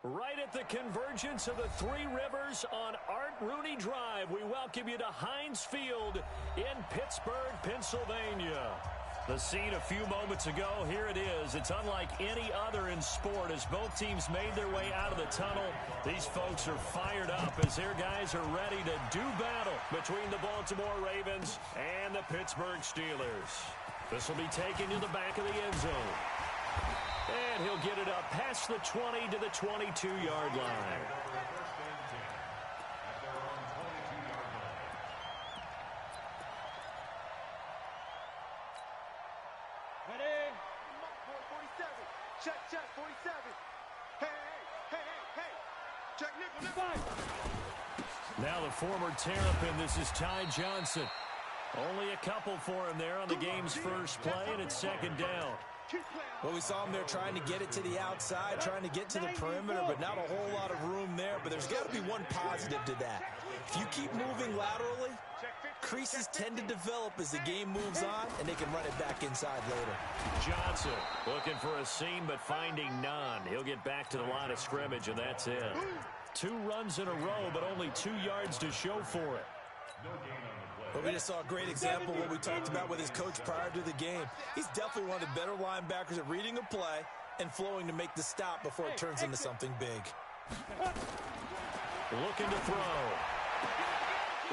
Right at the convergence of the Three Rivers on Art Rooney Drive, we welcome you to Heinz Field in Pittsburgh, Pennsylvania. The scene a few moments ago, here it is. It's unlike any other in sport as both teams made their way out of the tunnel. These folks are fired up as their guys are ready to do battle between the Baltimore Ravens and the Pittsburgh Steelers. This will be taken to the back of the end zone. And he'll get it up past the 20 to the 22-yard line. Ready? 47. Check, 47. Hey. Check, nickel. Now the former Terrapin, this is Ty Johnson. Only a couple for him there on the game's first play, and it's second down. Well, we saw him there trying to get it to the outside, trying to get to the perimeter, but not a whole lot of room there. But there's got to be one positive to that. If you keep moving laterally, creases tend to develop as the game moves on, and they can run it back inside later. Johnson looking for a seam, but finding none. He'll get back to the line of scrimmage, and that's it. 2 runs in a row, but only 2 yards to show for it. But we just saw a great example of what we talked about with his coach prior to the game. He's definitely one of the better linebackers at reading a play and flowing to make the stop before it turns into something big. Looking to throw.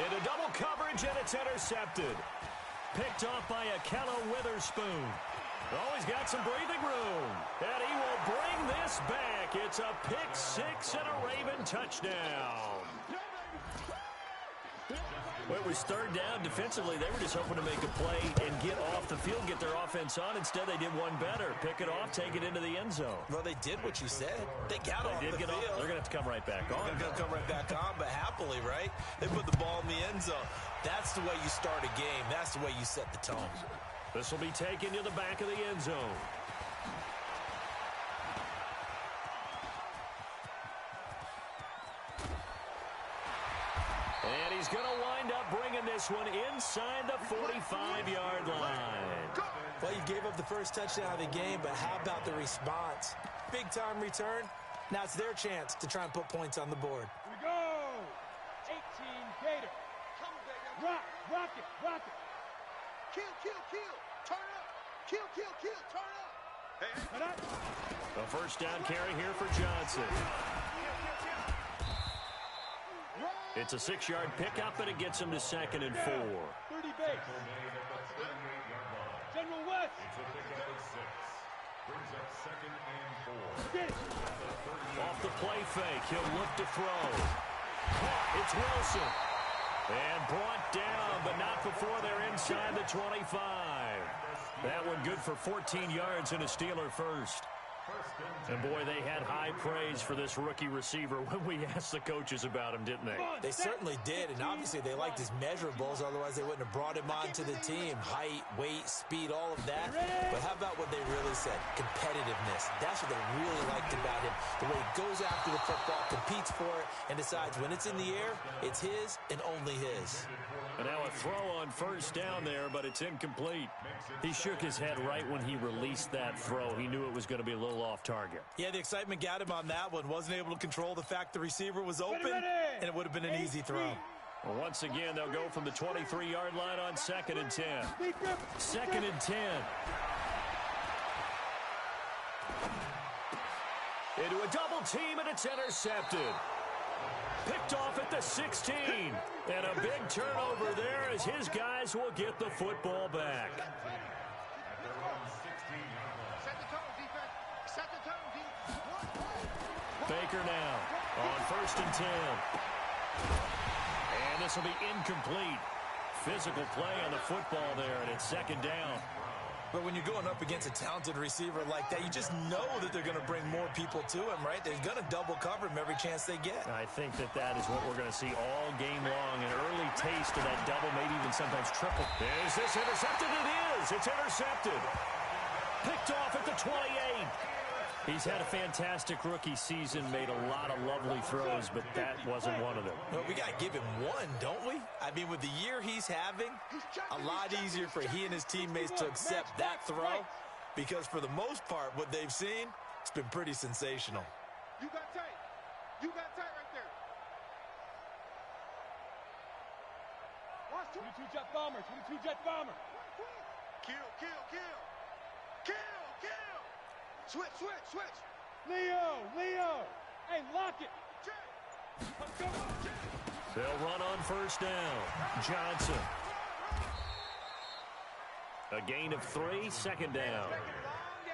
Into double coverage, and it's intercepted. Picked off by Akello Witherspoon. Oh, he's got some breathing room. And he will bring this back. It's a pick 6 and a Raven touchdown. Well, it was third down. Defensively, they were just hoping to make a play and get off the field, get their offense on. Instead, they did one better. Pick it off, take it into the end zone. Well, they did what you said. They got off the field. They're going to have to come right back on. They're going to come right back on, but happily, right? They put the ball in the end zone. That's the way you start a game. That's the way you set the tone. This will be taken to the back of the end zone. And he's going to wind up bringing this one inside the 45-yard line. Well, you gave up the first touchdown of the game, but how about the response? Big-time return. Now it's their chance to try and put points on the board. Here we go. 18 Gator. Rock it. Kill. Turn up. Kill. Turn up. A first down carry here for Johnson. It's a 6-yard pickup, and it gets him to 2nd and 4. 30 base. General West. Brings up 2nd and 4. Off the play fake, he'll look to throw. It's Wilson. And brought down, but not before they're inside the 25. That one good for 14 yards and a Steeler first. And, boy, they had high praise for this rookie receiver when we asked the coaches about him, didn't they? They certainly did, and obviously they liked his measurables. Otherwise, they wouldn't have brought him onto the team. Height, weight, speed, all of that. But how about what they really said? Competitiveness. That's what they really liked about him. The way he goes after the football, competes for it, and decides when it's in the air, it's his and only his. And now a throw on first down there, but it's incomplete. He shook his head right when he released that throw. He knew it was going to be a little off target. Yeah, the excitement got him on that one. Wasn't able to control the fact the receiver was open, and it would have been an easy throw. Well, once again, they'll go from the 23-yard line on 2nd and 10. 2nd and 10. Into a double team, and it's intercepted. Picked off at the 16. And a big turnover there as his guys will get the football back. Baker now on 1st and 10. And this will be incomplete. Physical play on the football there, and it's 2nd down. But when you're going up against a talented receiver like that, you just know that they're going to bring more people to him, right? They're going to double cover him every chance they get. I think that is what we're going to see all game long. An early taste of that double, maybe even sometimes triple. Is this intercepted? It is. It's intercepted. Picked off at the 28. He's had a fantastic rookie season, made a lot of lovely throws, but that wasn't one of them. Well, we got to give him one, don't we? I mean, with the year he's having, a lot easier for he and his teammates to accept that throw because for the most part, what they've seen, it's been pretty sensational. You got tight. You got tight right there. Watch 22 jet bomber. 22 jet bomber. Kill, kill, kill. Kill, kill. Switch, switch, switch. Leo, Leo. Hey, lock it. They'll run on first down. Johnson. A gain of 3, second down.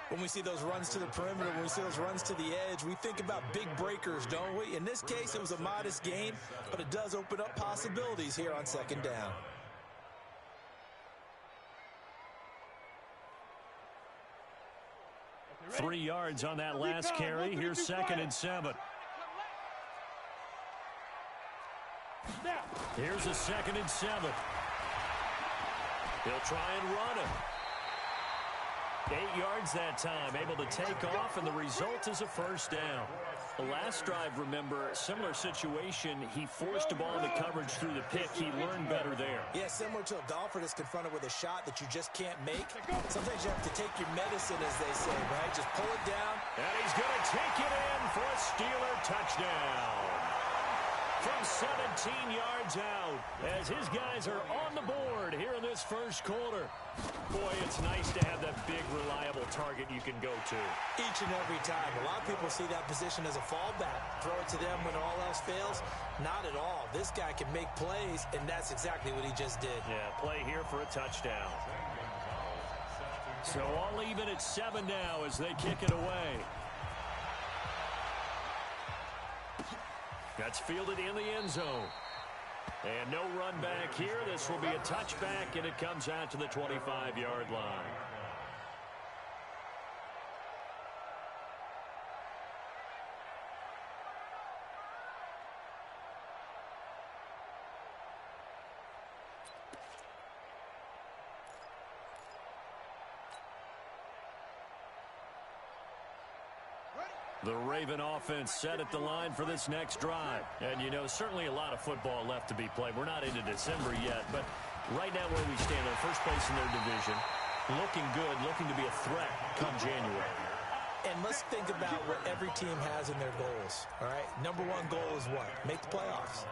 When we see those runs to the perimeter, when we see those runs to the edge, we think about big breakers, don't we? In this case, it was a modest gain, but it does open up possibilities here on second down. Okay, 3 yards on that last carry. Here's 2nd and 7. Here's a 2nd and 7. He'll try and run it. 8 yards that time, able to take off, and the result is a first down. The last drive, remember, similar situation. He forced a ball into coverage through the pick. He learned better there. Yeah, similar to a golfer that's confronted with a shot that you just can't make. Sometimes you have to take your medicine, as they say, right? Just pull it down. And he's going to take it in for a Steeler touchdown. From 17 yards out, as his guys are on the board here in this first quarter. Boy, it's nice to have that big, reliable target you can go to. Each and every time. A lot of people see that position as a fallback. Throw it to them when all else fails. Not at all. This guy can make plays, and that's exactly what he just did. Yeah, play here for a touchdown. So all even at 7 now as they kick it away. That's fielded in the end zone. And no run back here. This will be a touchback, and it comes out to the 25-yard line. The Raven offense set at the line for this next drive. And, you know, certainly a lot of football left to be played. We're not into December yet, but right now where we stand, in first place in their division, looking good, looking to be a threat come January. And let's think about what every team has in their goals, all right? Number 1 goal is what? Make the playoffs.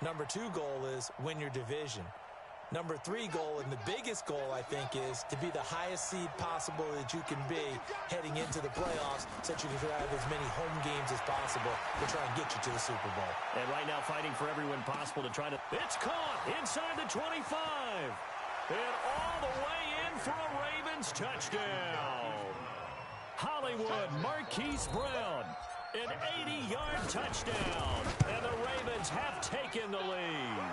Number 2 goal is win your division. Number 3 goal, and the biggest goal, I think, is to be the highest seed possible that you can be heading into the playoffs so that you can have as many home games as possible to try and get you to the Super Bowl. And right now fighting for every win possible to try to... It's caught inside the 25. And all the way in for a Ravens touchdown. Hollywood Marquise Brown. An 80-yard touchdown. And the Ravens have taken the lead.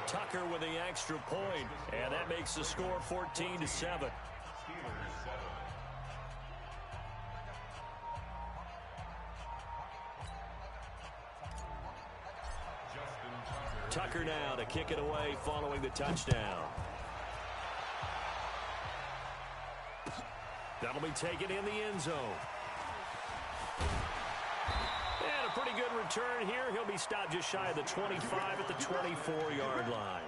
Tucker with the extra point, and that makes the score 14-7. Tucker now to kick it away following the touchdown. That'll be taken in the end zone. And a pretty good return here. He'll be stopped just shy of the 25 at the 24-yard line.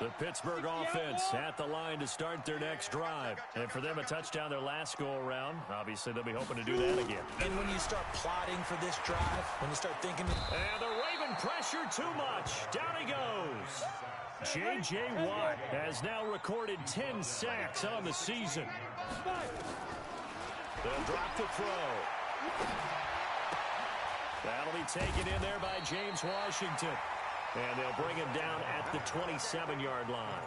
The Pittsburgh offense at the line to start their next drive. And for them, a touchdown their last go-around. Obviously, they'll be hoping to do that again. And when you start plotting for this drive, when you start thinking... And the Raven pressure too much. Down he goes. J.J. Watt has now recorded 10 sacks on the season. They'll drop the throw. That'll be taken in there by James Washington. And they'll bring him down at the 27-yard line.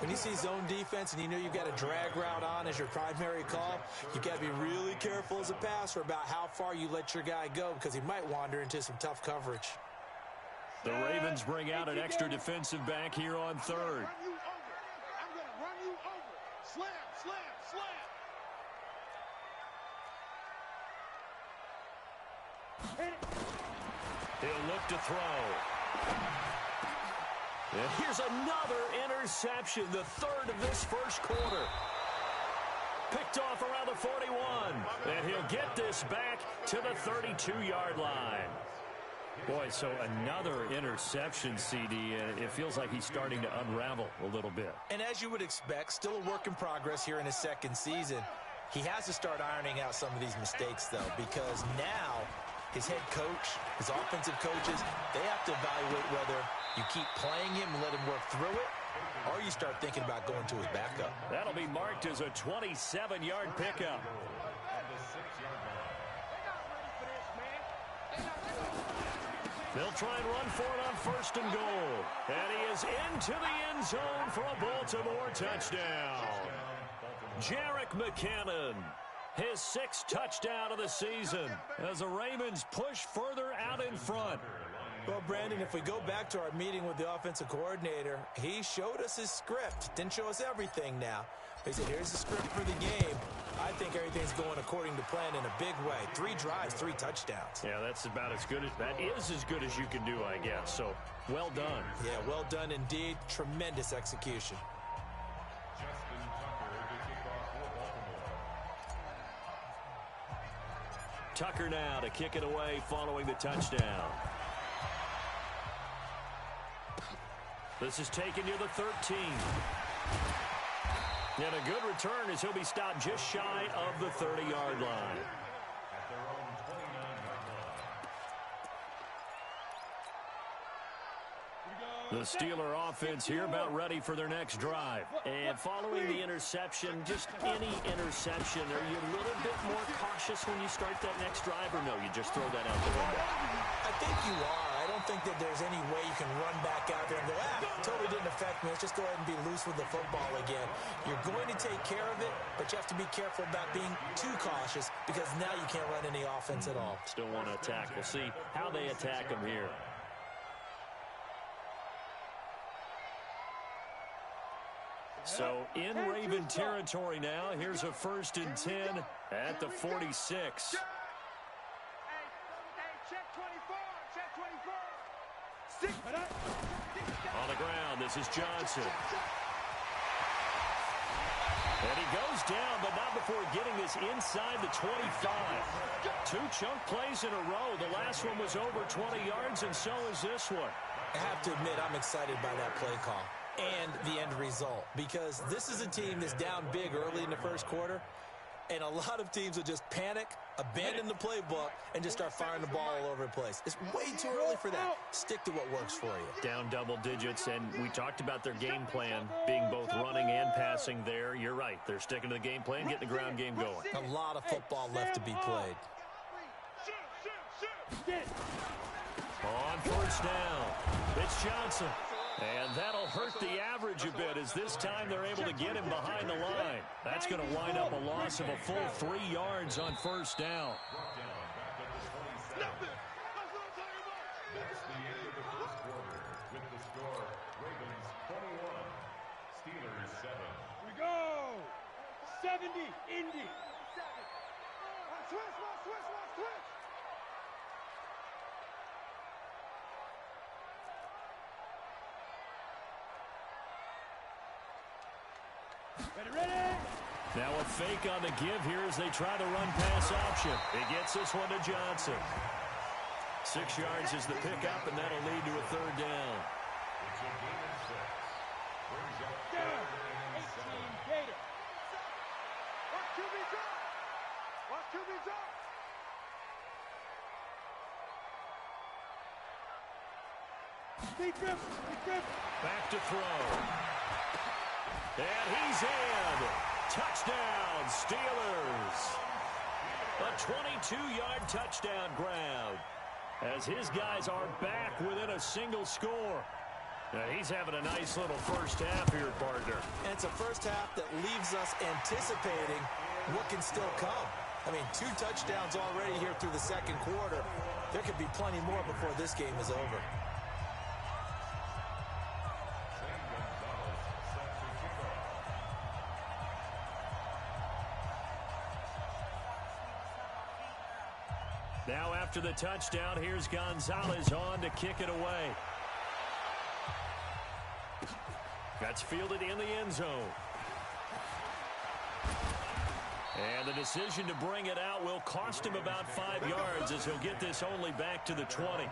When you see zone defense and you know you've got a drag route on as your primary call, you've got to be really careful as a passer about how far you let your guy go because he might wander into some tough coverage. The Ravens bring out an extra defensive back here on third. I'm going to run you over. Slam, slam, slam. He'll look to throw. And here's another interception, the third of this first quarter. Picked off around the 41. And he'll get this back to the 32-yard line. Boy, so another interception, CD. It feels like he's starting to unravel a little bit. And as you would expect, still a work in progress here in his second season. He has to start ironing out some of these mistakes, though, because now his head coach, his offensive coaches, they have to evaluate whether you keep playing him and let him work through it, or you start thinking about going to his backup. That'll be marked as a 27-yard pickup. They'll try and run for it on first and goal. And he is into the end zone for a Baltimore touchdown. Jerick McKinnon, his 6th touchdown of the season as the Ravens push further out in front. Well, Brandon, if we go back to our meeting with the offensive coordinator, he showed us his script. Didn't show us everything now. He said, here's the script for the game. I think everything's going according to plan in a big way. 3 drives, 3 touchdowns. Yeah, that's about as good as that is as good as you can do, I guess. So, well done. Yeah, well done indeed. Tremendous execution. Tucker now to kick it away following the touchdown. This is taken near the 13. And a good return as he'll be stopped just shy of the 30-yard line. The Steeler offense here about ready for their next drive. And following the interception, just any interception, are you a little bit more cautious when you start that next drive, or no, you just throw that out the window? I think you are. I don't think that there's any way you can run back out there and go, totally didn't affect me. Let's just go ahead and be loose with the football again. You're going to take care of it, but you have to be careful about being too cautious because now you can't run any offense at all. Still want to attack. We'll see how they attack them here. So in Raven territory now. Here's a 1st and 10 at the 46. Check 24. Check 24. On the ground, this is Johnson. And he goes down, but not before getting this inside the 25. 2 chunk plays in a row. The last one was over 20 yards, and so is this one. I have to admit, I'm excited by that play call and the end result, because this is a team that's down big early in the first quarter, and a lot of teams will just panic, abandon the playbook, and just start firing the ball all over the place. It's way too early for that. Stick to what works for you. Down double digits, and we talked about their game plan being both running and passing there. You're right. They're sticking to the game plan, getting the ground game going. A lot of football left to be played. On first down, it's Johnson. And that'll hurt the average a bit as this time they're able to get him behind the line. That's going to wind up a loss of a full 3 yards on first down. That's the end of the first quarter with the score Ravens 21, Steelers 7. We go. 70, Indy. Switch. Ready? Now a fake on the give here as they try the run-pass option. He gets this one to Johnson. 6 yards is the pickup, and that'll lead to a 3rd down. It's a gain of 6. Brings up Down. 18 Gator. Watch QB drop. Watch QB drop. Deep grip. Back to throw. And he's in. Touchdown, Steelers. A 22-yard touchdown grab as his guys are back within a single score. Now he's having a nice little first half here, partner. And it's a first half that leaves us anticipating what can still come. I mean, 2 touchdowns already here through the second quarter. There could be plenty more before this game is over. Now after the touchdown, here's Gonzalez on to kick it away. That's fielded in the end zone. And the decision to bring it out will cost him about 5 yards as he'll get this only back to the 20.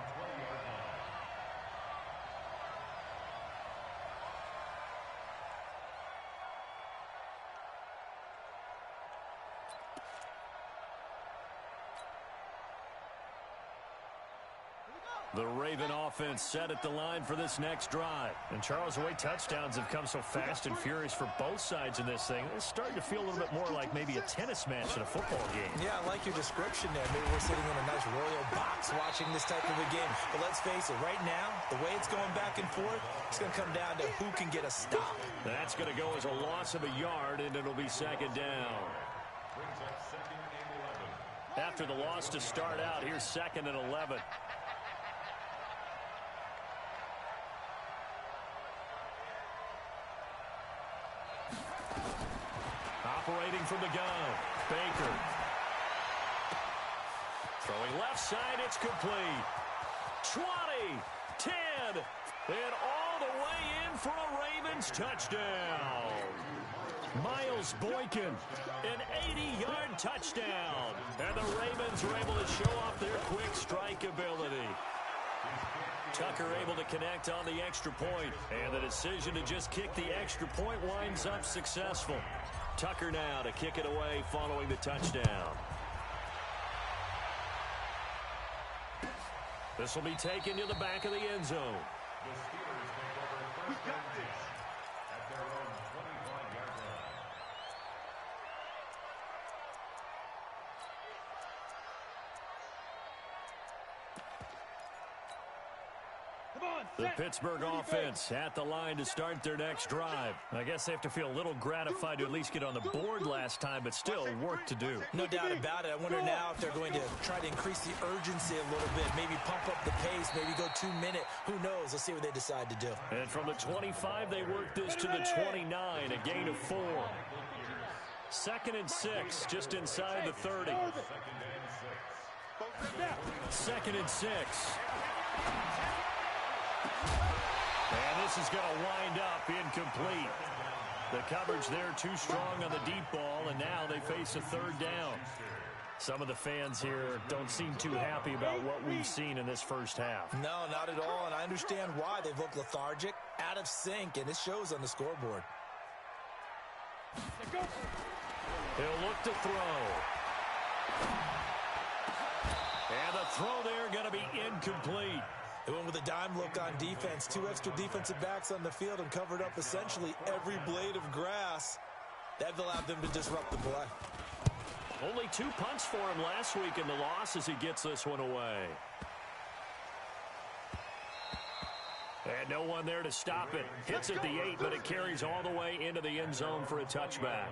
The Raven offense set at the line for this next drive. And Charles, the way touchdowns have come so fast and furious for both sides in this thing, it's starting to feel a little bit more like maybe a tennis match in a football game. Yeah, I like your description there. Maybe we're sitting in a nice royal box watching this type of a game. But let's face it, right now, the way it's going back and forth, it's going to come down to who can get a stop. That's going to go as a loss of a yard, and it'll be second down. After the loss to start out, here's 2nd and 11. Operating from the gun, Baker. Throwing left side, it's complete. 20, 10, and all the way in for a Ravens touchdown. Miles Boykin, an 80-yard touchdown. And the Ravens are able to show off their quick strike ability. Tucker able to connect on the extra point, and the decision to just kick the extra point winds up successful. Tucker now to kick it away following the touchdown. This will be taken to the back of the end zone. The Steelers take over first and 10 at their own 25-yard line. The Pittsburgh offense at the line to start their next drive. I guess they have to feel a little gratified to at least get on the board last time, but still work to do. No doubt about it. I wonder now if they're going to try to increase the urgency a little bit, maybe pump up the pace, maybe go 2-minute. Who knows? Let's see what they decide to do. And from the 25, they work this to the 29, a gain of 4. 2nd and 6, just inside the 30. 2nd and 6. And this is going to wind up incomplete. The coverage there too strong on the deep ball, and now they face a 3rd down. Some of the fans here don't seem too happy about what we've seen in this first half. No, not at all, and I understand why. They've looked lethargic, out of sync, and it shows on the scoreboard. He'll look to throw. And the throw there going to be incomplete. They went with a dime look on defense. 2 extra defensive backs on the field and covered up essentially every blade of grass. That allowed them to disrupt the play. Only 2 punts for him last week in the loss as he gets this one away. And no one there to stop it. Hits at the 8, but it carries all the way into the end zone for a touchback.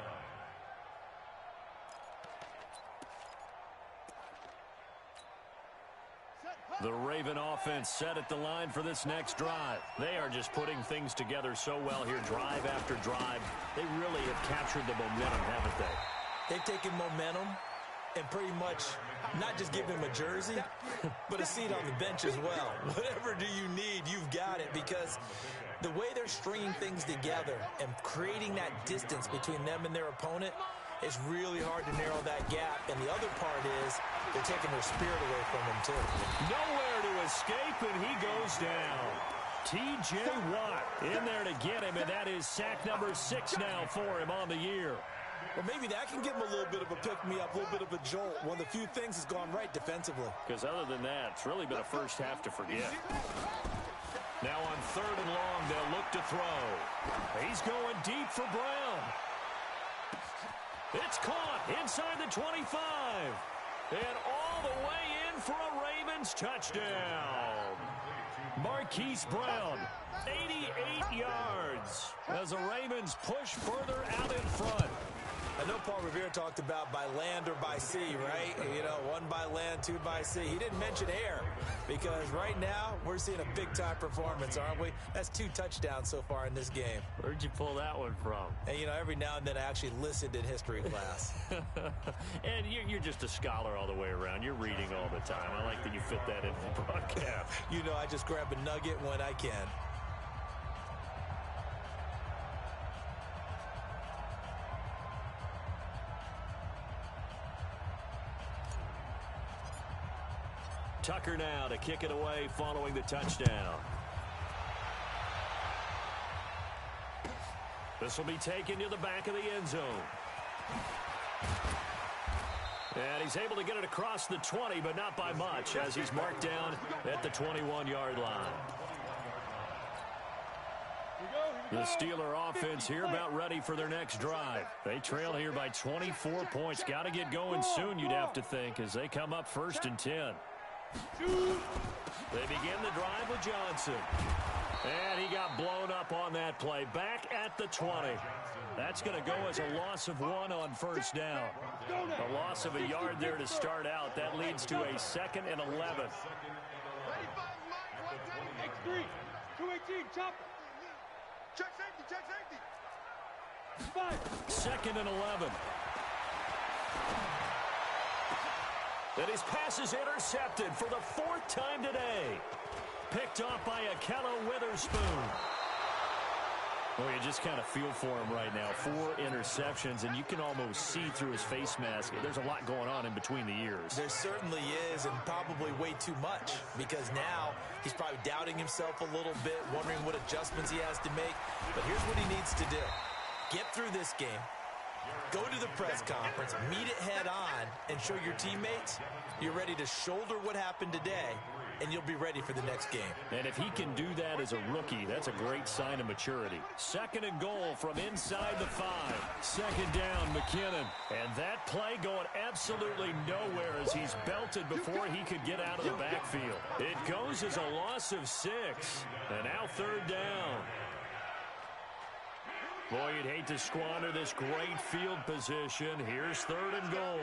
The Raven offense set at the line for this next drive. They are just putting things together so well here, drive after drive. They really have captured the momentum, haven't they? They've taken momentum and pretty much not just give him a jersey, but a seat on the bench as well. Whatever do you need, you've got it, because the way they're stringing things together and creating that distance between them and their opponent, it's really hard to narrow that gap. And the other part is they're taking their spirit away from him, too. Nowhere to escape, and he goes down. T.J. Watt in there to get him, and that is sack number 6 now for him on the year. Well, maybe that can give him a little bit of a pick-me-up, a little bit of a jolt. One of the few things has gone right defensively. Because other than that, it's really been a first half to forget. Now on 3rd and long, they'll look to throw. He's going deep for Brown. It's caught inside the 25. And all the way in for a Ravens touchdown. Marquise Brown, 88 yards as the Ravens push further out in front. I know Paul Revere talked about by land or by sea, right? You know, 1 by land, 2 by sea. He didn't mention air because right now we're seeing a big-time performance, aren't we? That's 2 touchdowns so far in this game. Where'd you pull that one from? And, you know, every now and then I actually listened in history class. And you're just a scholar all the way around. You're reading all the time. I like that you fit that in the broadcast. You know, I just grab a nugget when I can. Tucker now to kick it away following the touchdown. This will be taken to the back of the end zone. And he's able to get it across the 20, but not by much, as he's marked down at the 21-yard line. The Steeler offense here about ready for their next drive. They trail here by 24 points. Got to get going soon, you'd have to think, as they come up 1st and 10. They begin the drive with Johnson. And he got blown up on that play. Back at the 20. That's going to go as a loss of 1 on 1st down. A loss of a yard there to start out. That leads to a 2nd and 11. X3, 218, chop. Check safety, check safety. 2nd and 11. And his pass is intercepted for the 4th time today. Picked off by Akello Witherspoon. Well, you just kind of feel for him right now. 4 interceptions, and you can almost see through his face mask. There's a lot going on in between the ears. There certainly is, and probably way too much, because now he's probably doubting himself a little bit, wondering what adjustments he has to make. But here's what he needs to do. Get through this game. Go to the press conference, meet it head on, and show your teammates you're ready to shoulder what happened today, and you'll be ready for the next game. And if he can do that as a rookie, that's a great sign of maturity. 2nd and goal from inside the 5. 2nd down, McKinnon. And that play going absolutely nowhere as he's belted before he could get out of the backfield. It goes as a loss of 6. And now 3rd down. Boy, you'd hate to squander this great field position. Here's 3rd and goal.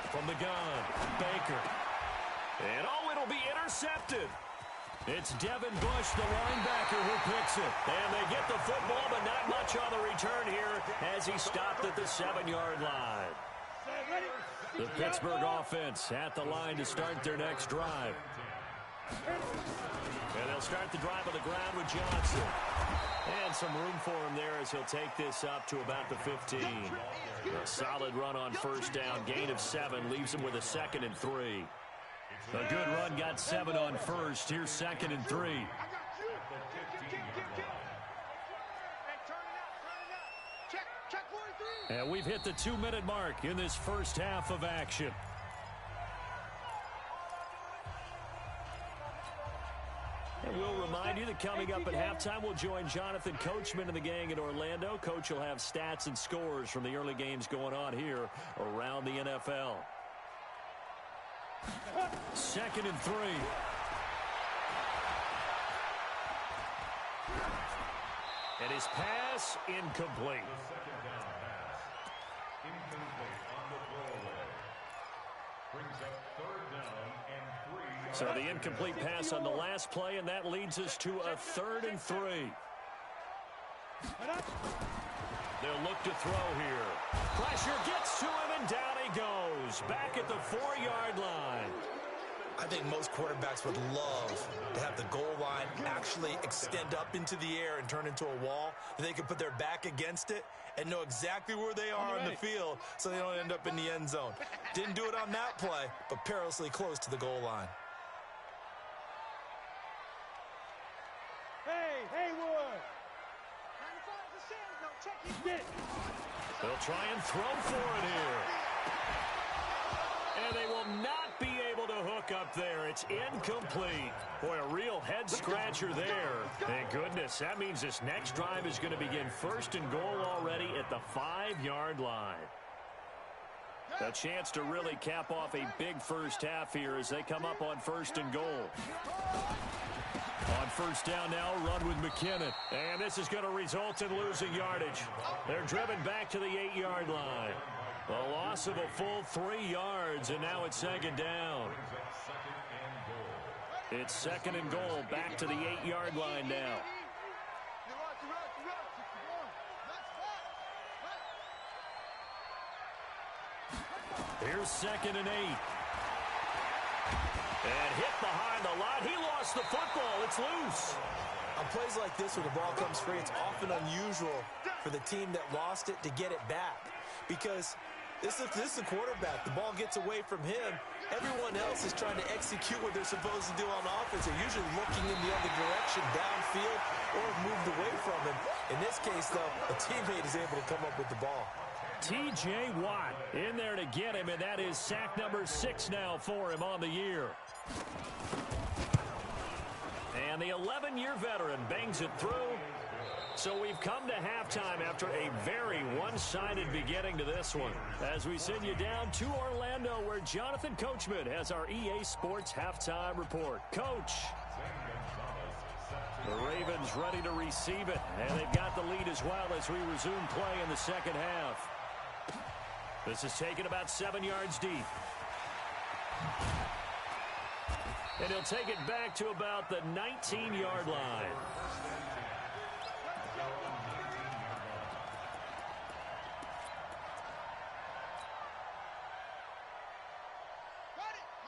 From the gun, Baker. And, it'll be intercepted. It's Devin Bush, the linebacker, who picks it. And they get the football, but not much on the return here as he stopped at the 7-yard line. The Pittsburgh offense at the line to start their next drive. And they'll start the drive on the ground with Johnson. And some room for him there as he'll take this up to about the 15. A solid run on 1st down. Gain of 7 leaves him with a 2nd and 3. A good run got 7 on 1st. Here's 2nd and 3. And we've hit the 2-minute mark in this first half of action. And we'll remind you that coming up at halftime, we'll join Jonathan Coachman and the gang in Orlando. Coach will have stats and scores from the early games going on here around the NFL. 2nd and 3. And his pass incomplete. So the incomplete pass on the last play, and that leads us to a 3rd and 3. They'll look to throw here. Pressure gets to him, and down he goes. Back at the 4-yard line. I think most quarterbacks would love to have the goal line actually extend up into the air and turn into a wall. They can put their back against it and know exactly where they are on the field so they don't end up in the end zone. Didn't do it on that play, but perilously close to the goal line. Hey, Haywood! They'll try and throw for it here. And they will not be able to hook up there. It's incomplete. Boy, a real head-scratcher there. Thank goodness. That means this next drive is going to begin 1st and goal already at the 5-yard line. A chance to really cap off a big first half here as they come up on 1st and goal. On 1st down now, run with McKinnon. And this is going to result in losing yardage. They're driven back to the 8-yard line. A loss of a full 3 yards, and now it's 2nd down. It's 2nd and goal, back to the 8-yard line now. Here's 2nd and 8. And hit behind the line. He lost the football. It's loose. On plays like this where the ball comes free, it's often unusual for the team that lost it to get it back. Because this is the quarterback. The ball gets away from him. Everyone else is trying to execute what they're supposed to do on offense. They're usually looking in the other direction, downfield, or moved away from him. In this case, though, a teammate is able to come up with the ball. T.J. Watt in there to get him, and that is sack number 6 now for him on the year. And the 11-year veteran bangs it through. So we've come to halftime after a very one-sided beginning to this one, as we send you down to Orlando, where Jonathan Coachman has our EA Sports halftime report. Coach. The Ravens ready to receive it, and they've got the lead as well as we resume play in the second half. This is taken about 7 yards deep. And he'll take it back to about the 19-yard line.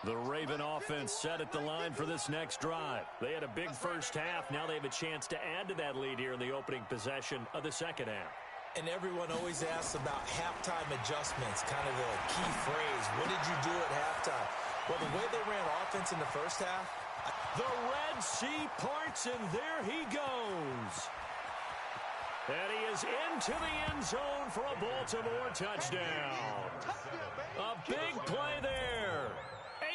The Raven offense set at the line for this next drive. They had a big first half. Now they have a chance to add to that lead here in the opening possession of the second half. And everyone always asks about halftime adjustments, kind of the key phrase. What did you do at halftime? Well, the way they ran offense in the first half. The Red Sea parts, and there he goes. And he is into the end zone for a Baltimore touchdown. A big play there.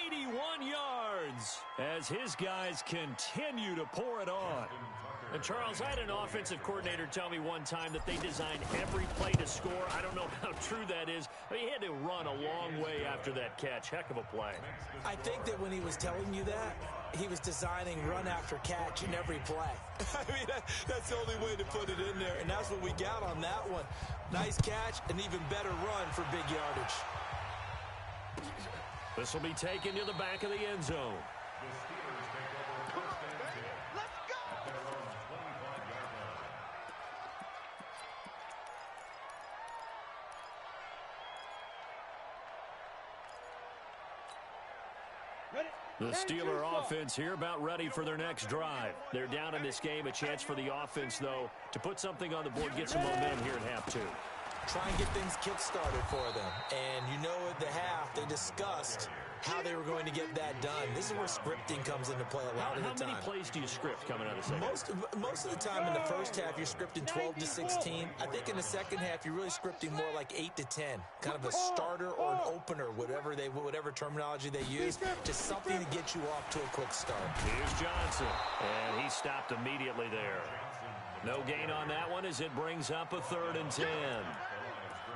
81 yards as his guys continue to pour it on. And Charles, I had an offensive coordinator tell me one time that they designed every play to score. I don't know how true that is. He had to run a long way after that catch. Heck of a play. I think that when he was telling you that, he was designing run after catch in every play. I mean, that's the only way to put it in there, and that's what we got on that one. Nice catch, an even better run for big yardage. This will be taken to the back of the end zone. The Steeler offense here about ready for their next drive. They're down in this game. A chance for the offense, though, to put something on the board, get some momentum here at half 2. Try and get things kick-started for them. And you know at the half, they discussed how they were going to get that done. This is where scripting comes into play a lot of the time. How many plays do you script coming out of the second half? Most of the time in the first half, you're scripting 12 to 16. I think in the second half, you're really scripting more like 8 to 10. Kind of a starter or an opener, whatever terminology they use. Just something to get you off to a quick start. Here's Johnson, and he stopped immediately there. No gain on that one as it brings up a 3rd and 10.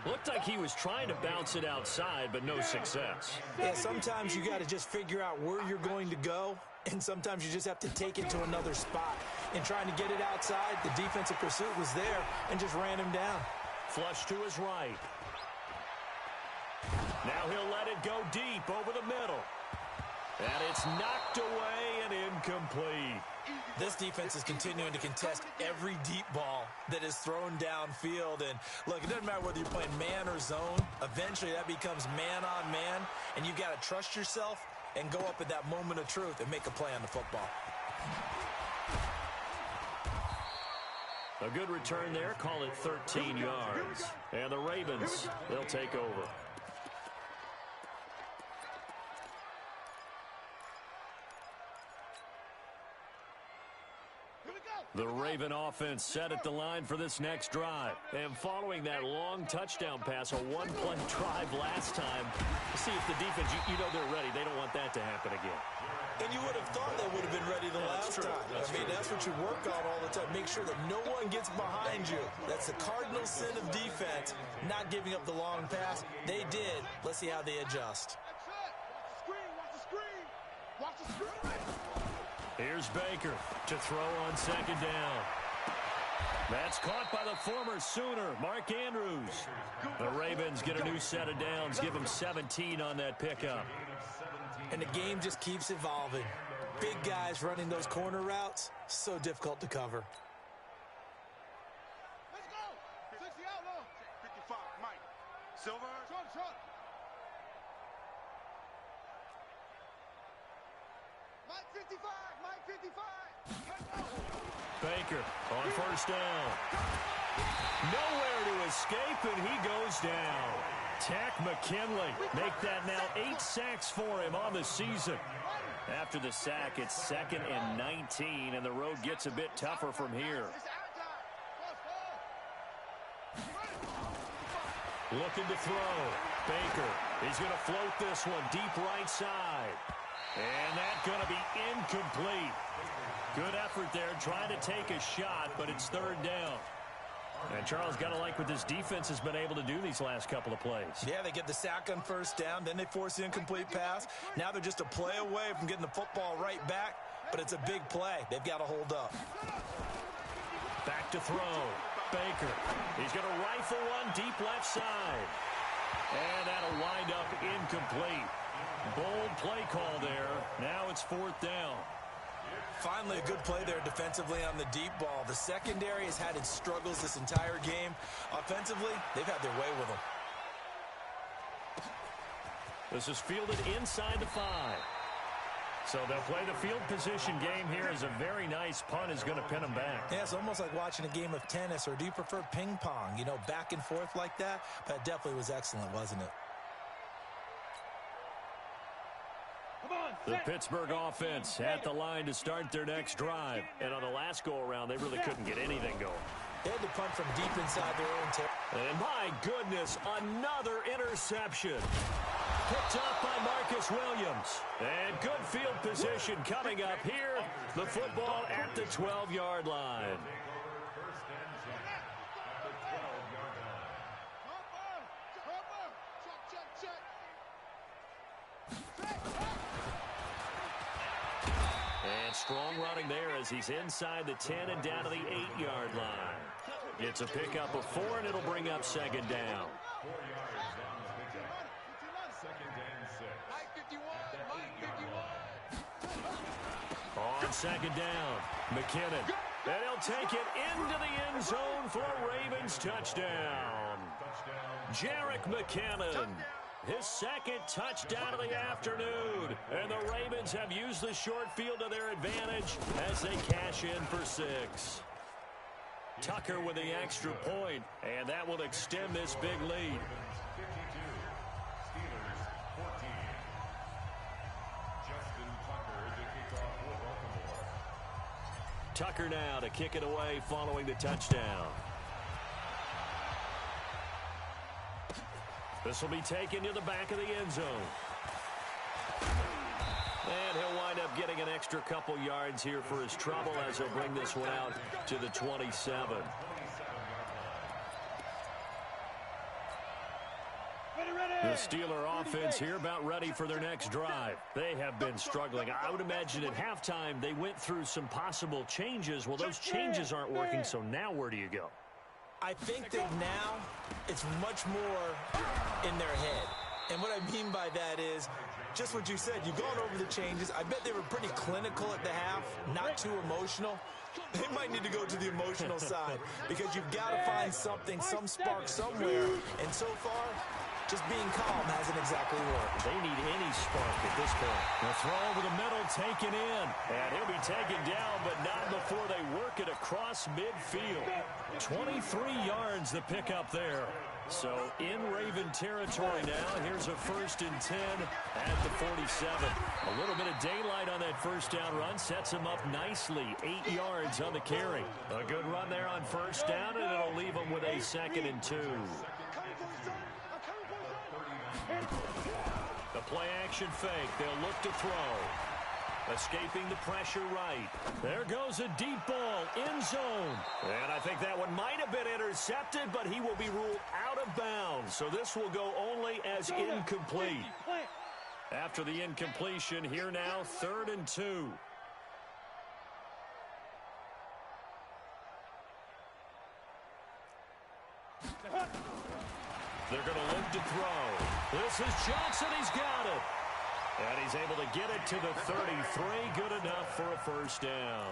Looked like he was trying to bounce it outside, but no success. Yeah, sometimes you got to just figure out where you're going to go, and sometimes you just have to take it to another spot. And trying to get it outside, the defensive pursuit was there and just ran him down. Flush to his right. Now he'll let it go deep over the middle. And it's knocked away and incomplete. This defense is continuing to contest every deep ball that is thrown downfield. And look, it doesn't matter whether you're playing man or zone. Eventually that becomes man on man. And you've got to trust yourself and go up at that moment of truth and make a play on the football. A good return there. Call it 13 yards. And the Ravens, they'll take over. The Raven offense set at the line for this next drive. And following that long touchdown pass, a one-play drive last time, see if the defense, you know they're ready. They don't want that to happen again. And you would have thought they would have been ready the last time. That's what you work on all the time. Make sure that no one gets behind you. That's the cardinal sin of defense, not giving up the long pass. They did. Let's see how they adjust. Watch the screen. Here's Baker to throw on second down. That's caught by the former Sooner, Mark Andrews. The Ravens get a new set of downs, give them 17 on that pickup. And the game just keeps evolving. Big guys running those corner routes, so difficult to cover. Let's go. 60 out low. 55, Mike. Silver. Short. Mike 55. Baker on first down. Nowhere to escape, and he goes down. Tack McKinley make that now 8 sacks for him on the season. After the sack, it's 2nd and 19, and the road gets a bit tougher from here. Looking to throw. Baker. He's going to float this one deep right side. And that's going to be incomplete. Good effort there trying to take a shot, but it's third down. And Charles, got to like what this defense has been able to do these last couple of plays. Yeah, they get the sack on first down, then they force the incomplete pass. Now they're just a play away from getting the football right back, but it's a big play. They've got to hold up. Back to throw. Baker. He's going to rifle one deep left side. And that'll wind up incomplete. Bold play call there. Now it's fourth down. Finally, a good play there defensively on the deep ball. The secondary has had its struggles this entire game. Offensively, they've had their way with them. This is fielded inside the 5. So they'll play the field position game here as a very nice punt is going to pin them back. Yeah, it's almost like watching a game of tennis, or do you prefer ping pong? You know, back and forth like that? That definitely was excellent, wasn't it? The Pittsburgh offense at the line to start their next drive. And on the last go-around, they really couldn't get anything going. They had to punt from deep inside their own territory. And my goodness, another interception. Picked up by Marcus Williams. And good field position coming up here. The football at the 12-yard line. And strong running there as he's inside the 10 and down to the 8-yard line. It's a pickup of 4, and it'll bring up second down. 4 yards on the pickup. Second and 6. On second down, McKinnon. And he'll take it into the end zone for a Ravens touchdown. Jarek McKinnon. His second touchdown of the afternoon. And the Ravens have used the short field to their advantage as they cash in for 6. Tucker with the extra point, and that will extend this big lead. Tucker now to kick it away following the touchdown. This will be taken to the back of the end zone. And he'll wind up getting an extra couple yards here for his trouble as he'll bring this one out to the 27. The Steeler offense here about ready for their next drive. They have been struggling. I would imagine at halftime they went through some possible changes. Well, those changes aren't working, so now where do you go? I think that now it's much more in their head. And what I mean by that is just what you said. You've gone over the changes. I bet they were pretty clinical at the half, not too emotional. They might need to go to the emotional side because you've got to find something, some spark somewhere. And so far, just being calm hasn't exactly worked. They need any spark at this point. The throw over the middle taken in. And he'll be taken down, but not before they work it across midfield. 23 yards the pickup there. So in Raven territory now. Here's a 1st and 10 at the 47. A little bit of daylight on that first down run. Sets him up nicely. 8 yards on the carry. A good run there on first down, and it'll leave him with a 2nd and 2. The play action fake. They'll look to throw. Escaping the pressure right. There goes a deep ball. End zone. And I think that one might have been intercepted, but he will be ruled out of bounds. So this will go only as incomplete. After the incompletion, here now, 3rd and 2. They're going to look to throw. This is Johnson. He's got it. And he's able to get it to the 33. Good enough for a first down.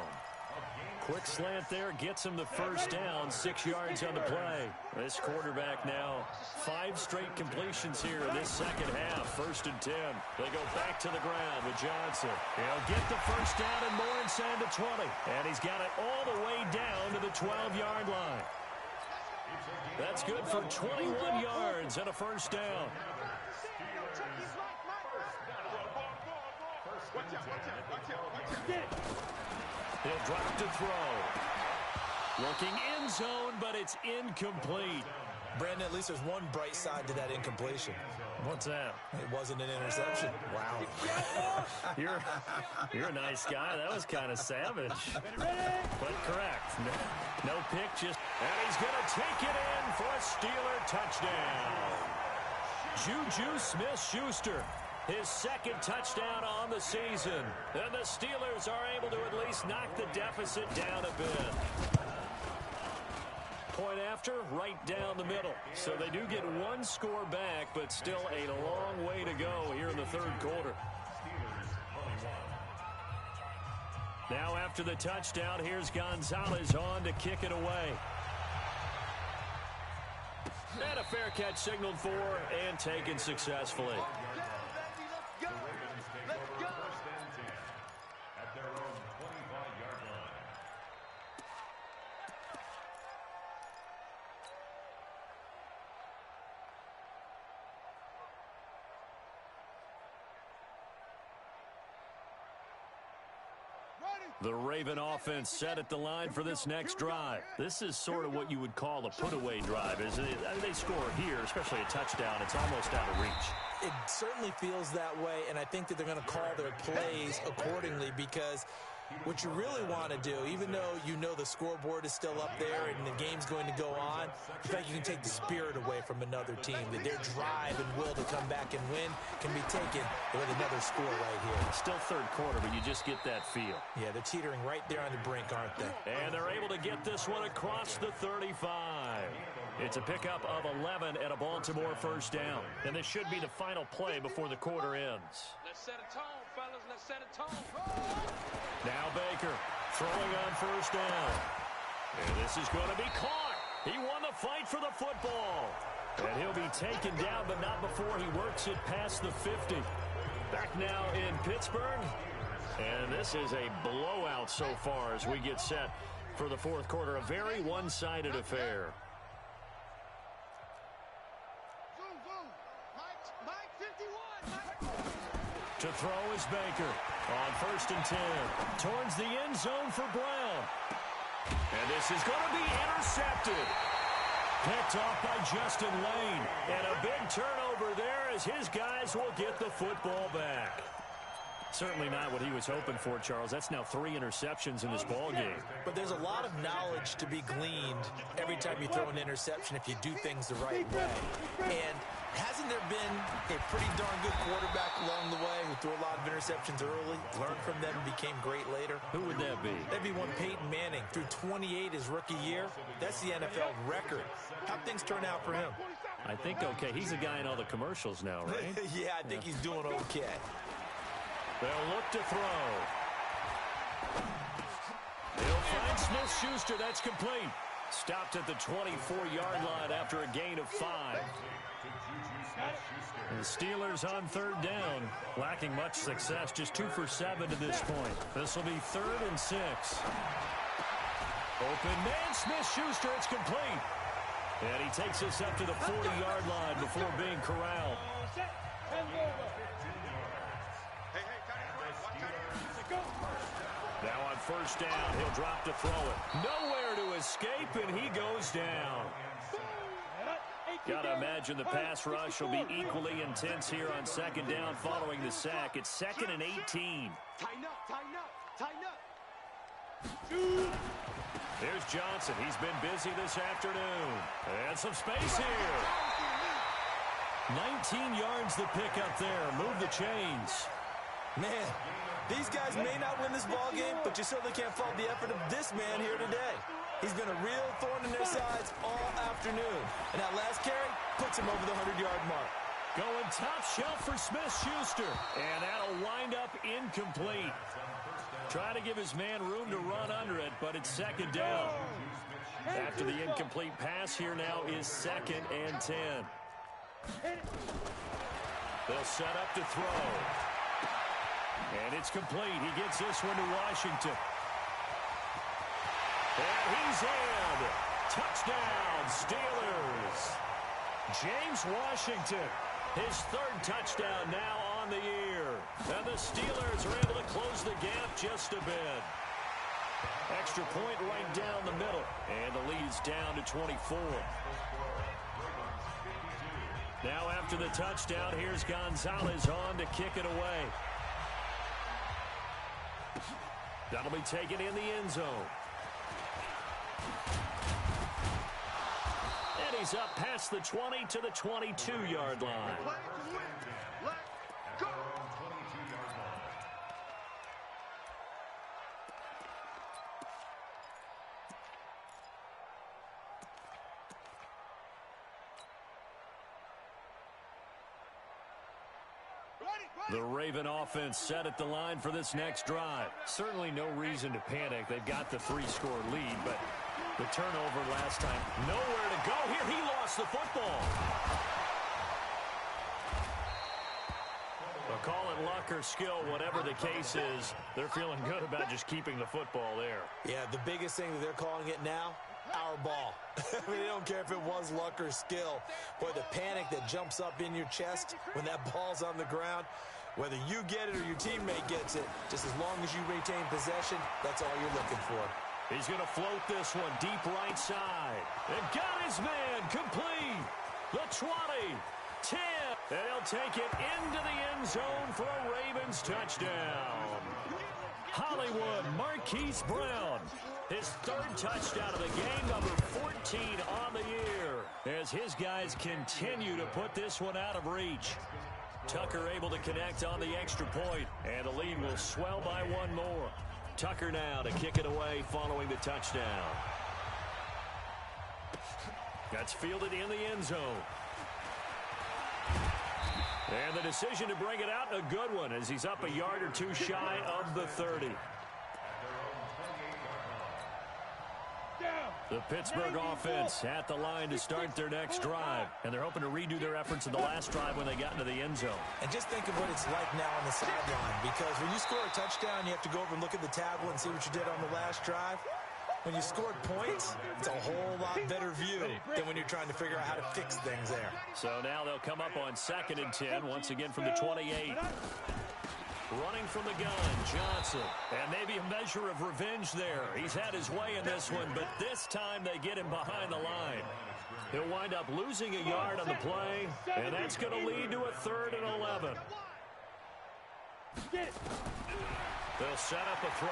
Quick slant there. Gets him the first down. 6 yards on the play. This quarterback now 5 straight completions here in this second half. 1st and 10. They go back to the ground with Johnson. He'll get the first down and more inside the 20. And he's got it all the way down to the 12-yard line. That's good for 21 yards and a first down. He'll drop to throw. Looking end zone, but it's incomplete. Brandon, at least there's one bright side to that incompletion. What's that? It wasn't an interception. Wow. You're a nice guy. That was kind of savage. But correct. No pick, just... And he's going to take it in for a Steeler touchdown. Juju Smith-Schuster, his second touchdown on the season. And the Steelers are able to at least knock the deficit down a bit. Point after, right down the middle. So they do get one score back, but still a long way to go here in the third quarter. Now after the touchdown, here's Gonzalez on to kick it away. And a fair catch signaled for and taken successfully. The Raven offense set at the line for this next drive. This is sort of what you would call a put-away drive, isn't it? I mean, they score here, especially a touchdown. It's almost out of reach. It certainly feels that way, and I think that they're going to call their plays accordingly because what you really want to do, even though you know the scoreboard is still up there and the game's going to go on, the fact you can take the spirit away from another team, that their drive and will to come back and win can be taken with another score right here. Still third quarter, but you just get that feel. Yeah, they're teetering right there on the brink, aren't they? And they're able to get this one across the 35. It's a pickup of 11 and a Baltimore first down. And this should be the final play before the quarter ends. Let's set a tone, fellas. Let's set a tone. Now Baker throwing on first down. And this is going to be caught. He won the fight for the football. And he'll be taken down, but not before he works it past the 50. Back now in Pittsburgh. And this is a blowout so far as we get set for the fourth quarter. A very one-sided affair. To throw is Baker on first and 10 towards the end zone for Brown. And this is going to be intercepted. Picked off by Justin Lane. And a big turnover there as his guys will get the football back. Certainly not what he was hoping for, Charles. That's now 3 interceptions in this ball game. But there's a lot of knowledge to be gleaned every time you throw an interception if you do things the right way. And hasn't there been a pretty darn good quarterback along the way who threw a lot of interceptions early, learned from them, and became great later? Who would that be? That'd be one Peyton Manning. Threw 28 his rookie year. That's the NFL record. How'd things turn out for him? I think okay. He's a guy in all the commercials now, right? Yeah, I think he's doing okay. They'll look to throw. He'll find Smith-Schuster. That's complete. Stopped at the 24-yard line after a gain of 5. And the Steelers on third down, lacking much success, just 2 for 7 to this point. This will be 3rd and 6. Open man, Smith-Schuster, it's complete. And he takes us up to the 40-yard line before being corralled. Now on first down, he'll drop to throw it. Nowhere to escape, and he goes down. Got to imagine the pass rush will be equally intense here on second down following the sack. It's 2nd and 18. Tighten up, tighten up, tighten up. There's Johnson. He's been busy this afternoon. And some space here. 19 yards the pick up there. Move the chains. Man, these guys may not win this ball game, but you certainly can't fault the effort of this man here today. He's been a real thorn in their sides all afternoon. And that last carry puts him over the 100-yard mark. Going top shelf for Smith-Schuster. And that'll wind up incomplete. Trying to give his man room to run under it, but it's 2nd down. After the incomplete pass, here now is 2nd and 10. They'll set up to throw. And it's complete. He gets this one to Washington. And he's in. Touchdown, Steelers. James Washington, his 3rd touchdown now on the year. And the Steelers are able to close the gap just a bit. Extra point right down the middle. And the lead's down to 24. Now after the touchdown, here's Gonzalez on to kick it away. That'll be taken in the end zone. And he's up past the 20 to the 22-yard line. The Raven offense set at the line for this next drive. Certainly no reason to panic. They've got the 3-score lead, but the turnover last time, nowhere to go. Here, he lost the football. But call it luck or skill, whatever the case is, they're feeling good about just keeping the football there. Yeah, the biggest thing that they're calling it now, our ball. I mean, they don't care if it was luck or skill. Boy, the panic that jumps up in your chest when that ball's on the ground, whether you get it or your teammate gets it, just as long as you retain possession, that's all you're looking for. He's going to float this one deep right side. And got his man complete. The 20, 10, and he'll take it into the end zone for a Ravens touchdown. Hollywood Marquise Brown, his third touchdown of the game, number 14 on the year, as his guys continue to put this one out of reach. Tucker able to connect on the extra point, and the lead will swell by one more. Tucker now to kick it away following the touchdown. That's fielded in the end zone. And the decision to bring it out, a good one, as he's up a yard or two shy of the 30. The Pittsburgh offense at the line to start their next drive. And they're hoping to redo their efforts in the last drive when they got into the end zone. And just think of what it's like now on the sideline, because when you score a touchdown, you have to go over and look at the tablet and see what you did on the last drive. When you scored points, it's a whole lot better view than when you're trying to figure out how to fix things there. So now they'll come up on 2nd and 10, once again from the 28. Running from the gun, Johnson. And maybe a measure of revenge there. He's had his way in this one, but this time they get him behind the line. He'll wind up losing a yard on the play, and that's going to lead to a 3rd and 11. They'll set up a throw.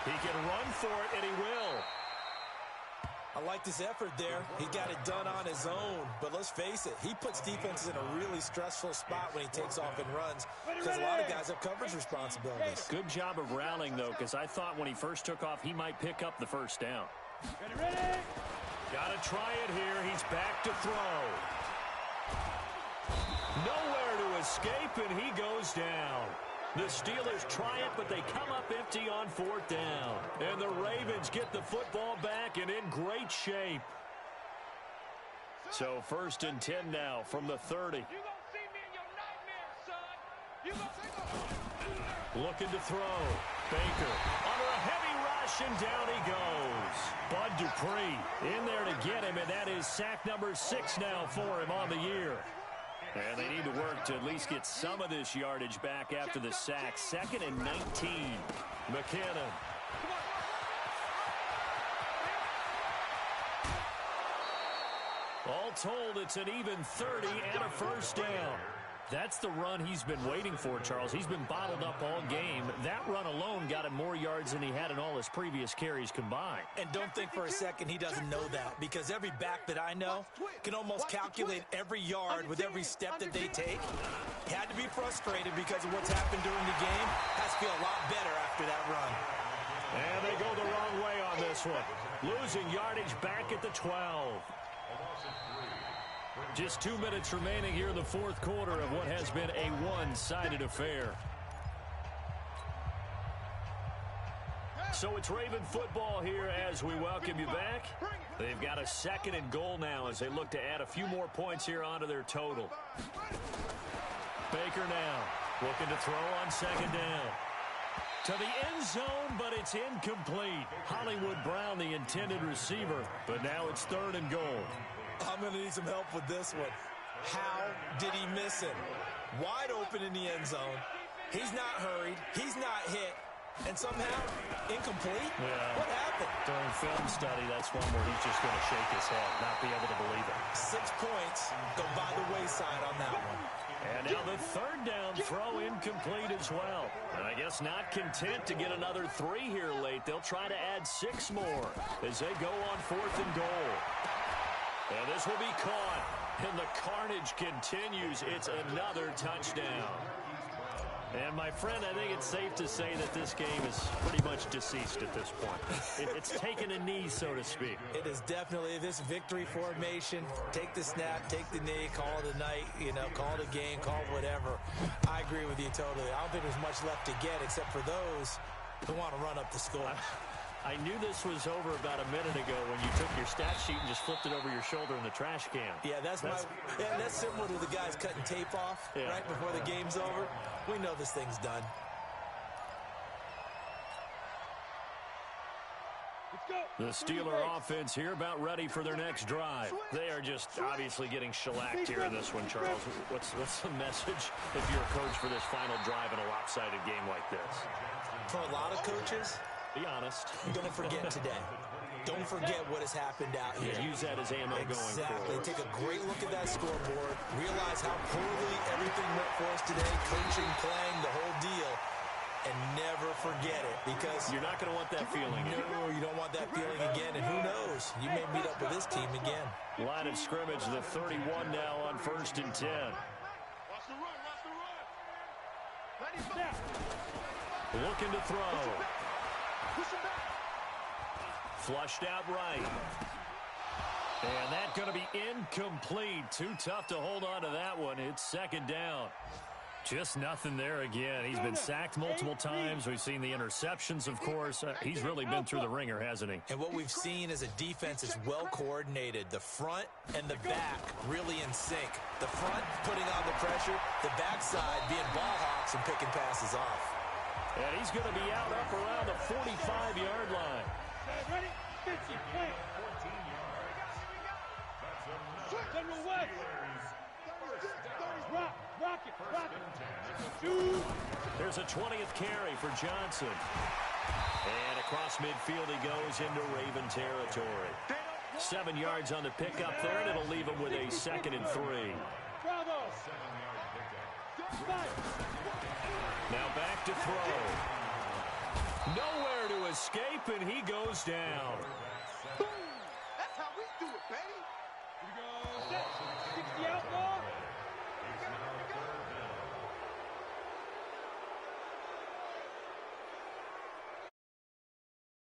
He can run for it, and he will. I like this effort there. He got it done on his own. But let's face it, he puts defenses in a really stressful spot when he takes off and runs, because a lot of guys have coverage responsibilities. Good job of rallying, though, because I thought when he first took off, he might pick up the first down. Got to try it here. He's back to throw. Nowhere to escape, and he goes down. The Steelers try it, but they come up empty on 4th down. And the Ravens get the football back and in great shape. So 1st and 10 now from the 30. Looking to throw. Baker under a heavy rush, and down he goes. Bud Dupree in there to get him, and that is sack number 6 now for him on the year. And they need to work to at least get some of this yardage back after the sack. 2nd and 19. McKinnon. All told, it's an even 30 and a first down. That's the run he's been waiting for, Charles. He's been bottled up all game. That run alone got him more yards than he had in all his previous carries combined. And don't think for a second he doesn't know that, because every back that I know can almost calculate every yard with every step that they take. He had to be frustrated because of what's happened during the game. Has to feel a lot better after that run. And they go the wrong way on this one. Losing yardage back at the 12. Just 2 minutes remaining here in the 4th quarter of what has been a one-sided affair. So it's Raven football here as we welcome you back. They've got a 2nd and goal now as they look to add a few more points here onto their total. Baker now looking to throw on 2nd down. To the end zone, but it's incomplete. Hollywood Brown, the intended receiver, but now it's 3rd and goal. I'm going to need some help with this one. How did he miss him? Wide open in the end zone. He's not hurried. He's not hit. and somehow incomplete? Yeah. What happened? During film study, that's one where he's just going to shake his head, not be able to believe it. 6 points go by the wayside on that one. And now the third down throw incomplete as well. And I guess not content to get another 3 here late. They'll try to add 6 more as they go on 4th and goal. And this will be caught. And the carnage continues. It's another touchdown. And, my friend, I think it's safe to say that this game is pretty much deceased at this point. It's taken a knee, so to speak. It is definitely this victory formation. Take the snap, take the knee, call it a night, call it a game, call it whatever. I agree with you totally. I don't think there's much left to get except for those who want to run up the score. I knew this was over about a minute ago when you took your stat sheet and just flipped it over your shoulder in the trash can. Yeah, that's similar to the guys cutting tape off right before the game's over. We know this thing's done. The Steeler offense here about ready for their next drive. They are just obviously getting shellacked here in this one, Charles. What's the message if you're a coach for this final drive in a lopsided game like this? For a lot of coaches, be honest. Don't forget today. Don't forget what has happened out here. Yeah, use that as ammo going forward. Take a great look at that scoreboard. Realize how poorly everything went for us today. Coaching, playing, the whole deal. And never forget it, because you're not going to want that feeling. No, you don't want that feeling again. And who knows? You may meet up with this team again. Line of scrimmage, the 31 now on 1st and 10. Watch the run, watch the run. Looking to throw. Push him back. Flushed out right. And that's going to be incomplete. Too tough to hold on to that one. It's 2nd down. Just nothing there again. He's been sacked multiple times. We've seen the interceptions, of course. He's really been through the ringer, hasn't he? And what we've seen is a defense is well coordinated. The front and the back really in sync. The front putting on the pressure. The backside being ball hawks and picking passes off. And he's going to be out up around the 45-yard line. Ready? 50, play. 14 yards. General West. Rock it. Shoot. There's a 20th carry for Johnson. And across midfield he goes into Raven territory. 7 yards on the pickup there, and it'll leave him with a 2nd and 3. Bravo. Now back to throw. Nowhere to escape, and he goes down. Boom. That's how we do it, baby. Here we go. 60 out.